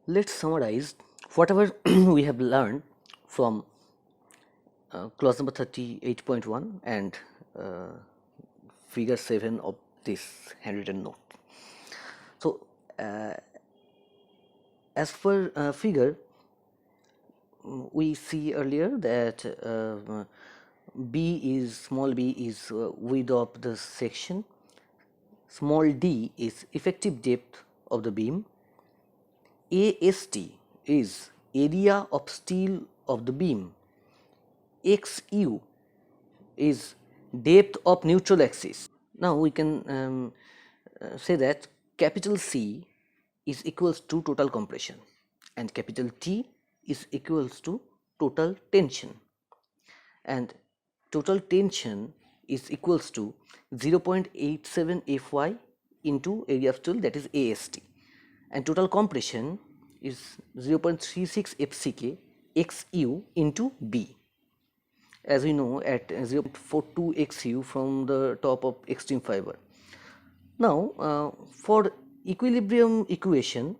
Let's summarize whatever we have learned from clause number 38.1 and figure 7 of this handwritten note. So, as per figure, we see earlier that small b is width of the section, small d is effective depth of the beam, AST is area of steel of the beam, XU is depth of neutral axis. Now we can say that capital C is equals to total compression and capital T is equals to total tension, and total tension is equals to 0.87 Fy into area of steel, that is AST, and total compression is 0.36 FCK XU into B. As we know, at 0.42 XU from the top of extreme fiber. Now for equilibrium equation,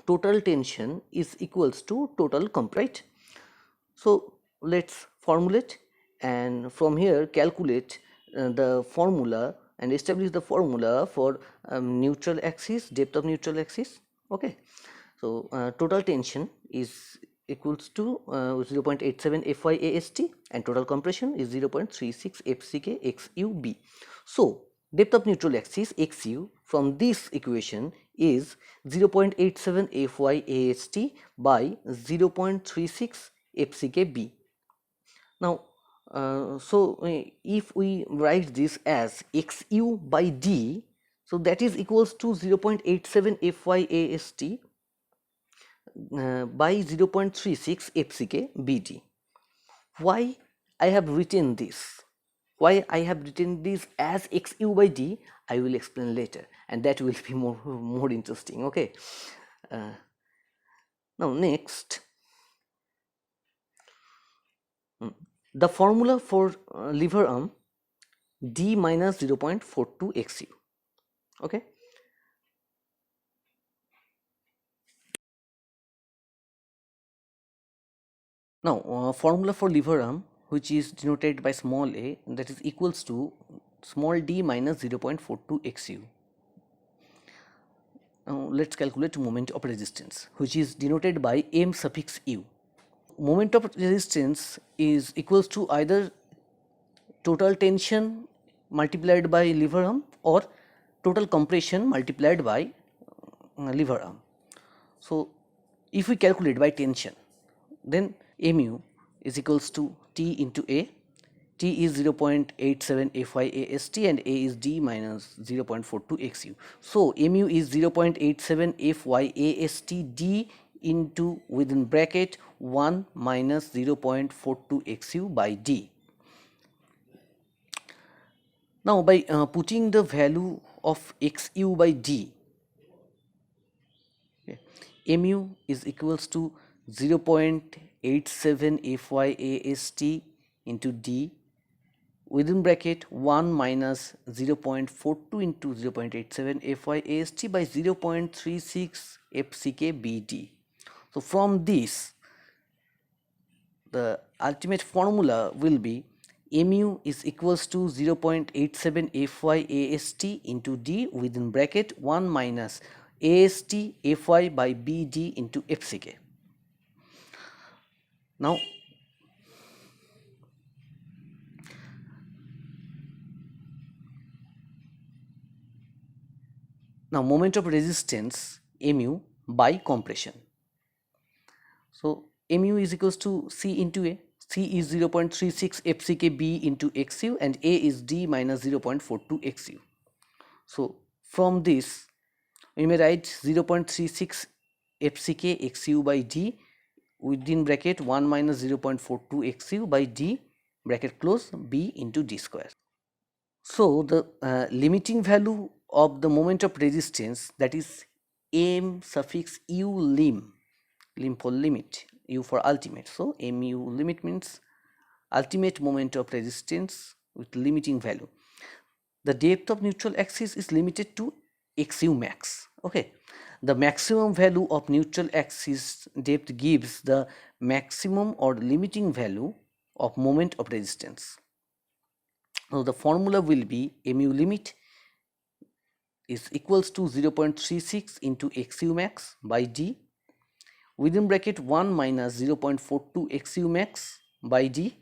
total tension is equals to total compression, right? So let's formulate, and from here calculate the formula and establish the formula for neutral axis, depth of neutral axis. Okay, so total tension is equals to 0.87 Fy AST and total compression is 0.36 FCK XUB. So depth of neutral axis XU from this equation is 0.87 Fy AST by 0.36 FCKB. Now if we write this as XU by D, so that is equals to 0.87 Fy AST by 0.36 FCK BD. Why I have written this? Why I have written this as XU by D, I will explain later, and that will be more interesting. Okay. Now next, the formula for lever arm D minus 0.42 XU. Okay. Now formula for lever arm, which is denoted by small a, that is equals to small d minus 0.42 XU. Now let's calculate moment of resistance, which is denoted by m suffix u. Moment of resistance is equals to either total tension multiplied by lever arm or total compression multiplied by lever arm. So if we calculate by tension, then mu is equals to T into A. T is 0.87 Fy AST and A is D minus 0.42 XU. So mu is 0.87 Fy AST D into within bracket 1 minus 0.42 XU by D. Now by putting the value of XU by D, okay, mu is equals to 0.87 Fy AST into D within bracket 1 minus 0.42 into 0.87 Fy AST by 0.36 FCK BD. So from this, the ultimate formula will be mu is equals to 0.87 Fy AST into D within bracket 1 minus AST Fy by BD into FCK. Now moment of resistance mu by compression. So mu is equals to C into A. C is 0.36 FCK B into XU and A is D minus 0.42 XU. So from this we may write 0.36 FCK XU by D within bracket 1 minus 0.42 XU by D bracket close B into D square. So the limiting value of the moment of resistance, that is m suffix u lim for limit, u for ultimate. So mu limit means ultimate moment of resistance with limiting value. The depth of neutral axis is limited to XU max. Okay. the maximum value of neutral axis depth gives the maximum or limiting value of moment of resistance. Now the formula will be mu limit is equals to 0.36 into xu max by d within bracket 1 minus 0.42 xu max by d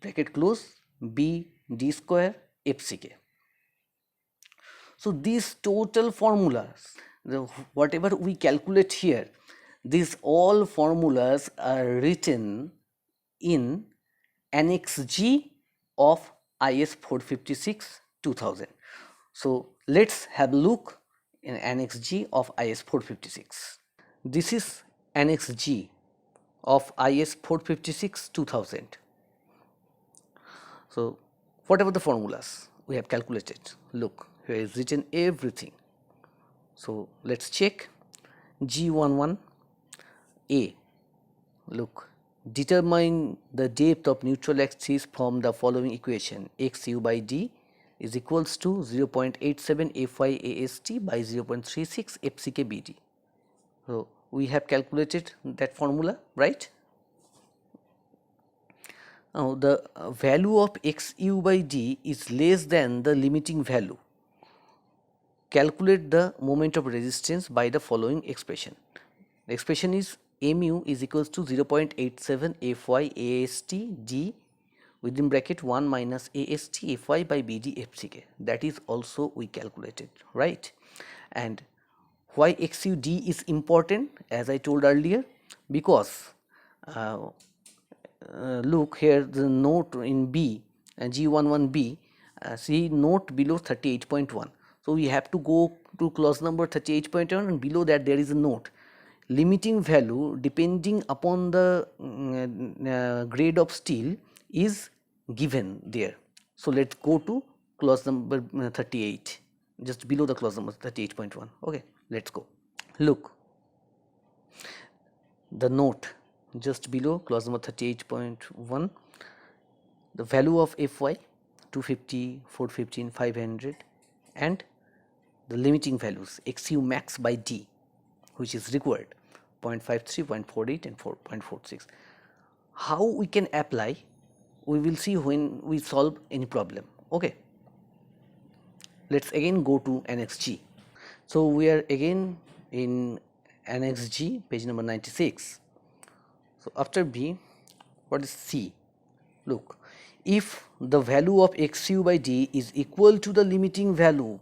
bracket close b d square fck. So these total formulas, whatever we calculate here, these all formulas are written in Annex G of IS 456 2000. So let's have a look in Annex G of IS 456. This is Annex G of IS 456 2000. So whatever the formulas we have calculated, look, here is written everything. So let's check. G11A, look, determine the depth of neutral axis from the following equation: xu by d is equals to 0.87 Fy AST by 0.36 FCK BD. So we have calculated that formula, right? Now the value of xu by d is less than the limiting value. Calculate the moment of resistance by the following expression. The expression is mu is equals to 0.87 Fy AST d within bracket 1 minus AST Fy by BD FCK. That is also we calculated, right? And why xu d is important, as I told earlier, because look here, the note in B, G11B, see note below 38.1. So we have to go to clause number 38.1 and below that there is a note. Limiting value depending upon the grade of steel is given there. So let's go to clause number 38, just below the clause number 38.1. Okay, let's go. Look, the note just below clause number 38.1, the value of Fy 250, 415, 500 and the limiting values xu max by d, which is required 0.53, 0.48 and 4.46. How we can apply, we will see when we solve any problem. Okay, let's again go to Annex G. So we are again in Annex G, page number 96. So after B, what is C? Look, if the value of xu by d is equal to the limiting value,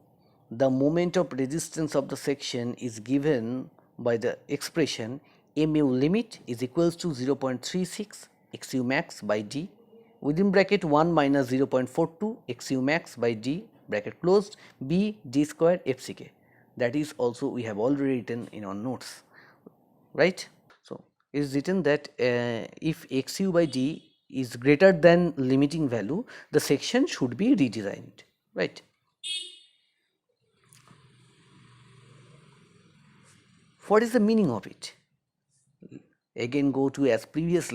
the moment of resistance of the section is given by the expression mu limit is equals to 0.36 xu max by d within bracket 1 minus 0.42 xu max by d bracket closed b d square fck. That is also we have already written in our notes, right? So it is written that if xu by d is greater than limiting value, the section should be redesigned, right? What is the meaning of it? Again go to as per previous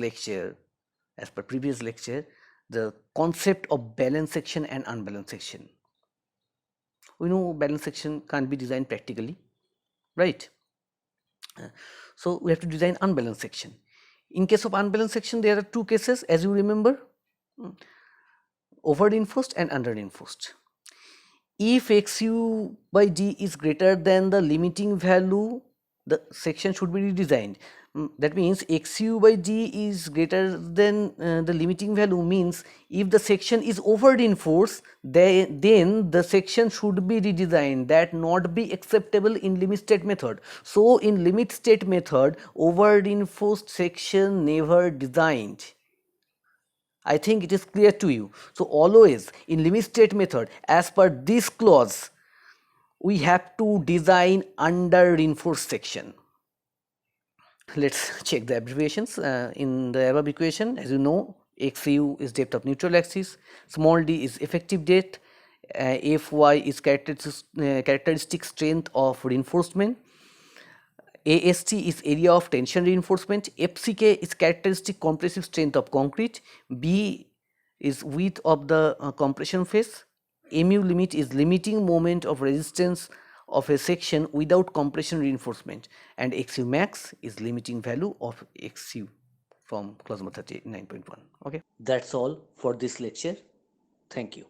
lecture, the concept of balanced section and unbalanced section. We know balanced section can't be designed practically, right? So we have to design unbalanced section. In case of unbalanced section, there are two cases, as you remember, over reinforced and under reinforced. If xu by d is greater than the limiting value, the section should be redesigned. That means xu by d is greater than the limiting value, means if the section is over reinforced, then the section should be redesigned. That not be acceptable in limit state method. So in limit state method, over reinforced section never designed. I think it is clear to you. So always in limit state method, as per this clause, we have to design under reinforced section. Let's check the abbreviations in the above equation. As you know, xu is depth of neutral axis, small d is effective depth, Fy is characteristic strength of reinforcement, AST is area of tension reinforcement, FCK is characteristic compressive strength of concrete, B is width of the compression phase, mu limit is limiting moment of resistance of a section without compression reinforcement, and XU max is limiting value of XU from clause number 39.1. Okay, that's all for this lecture. Thank you.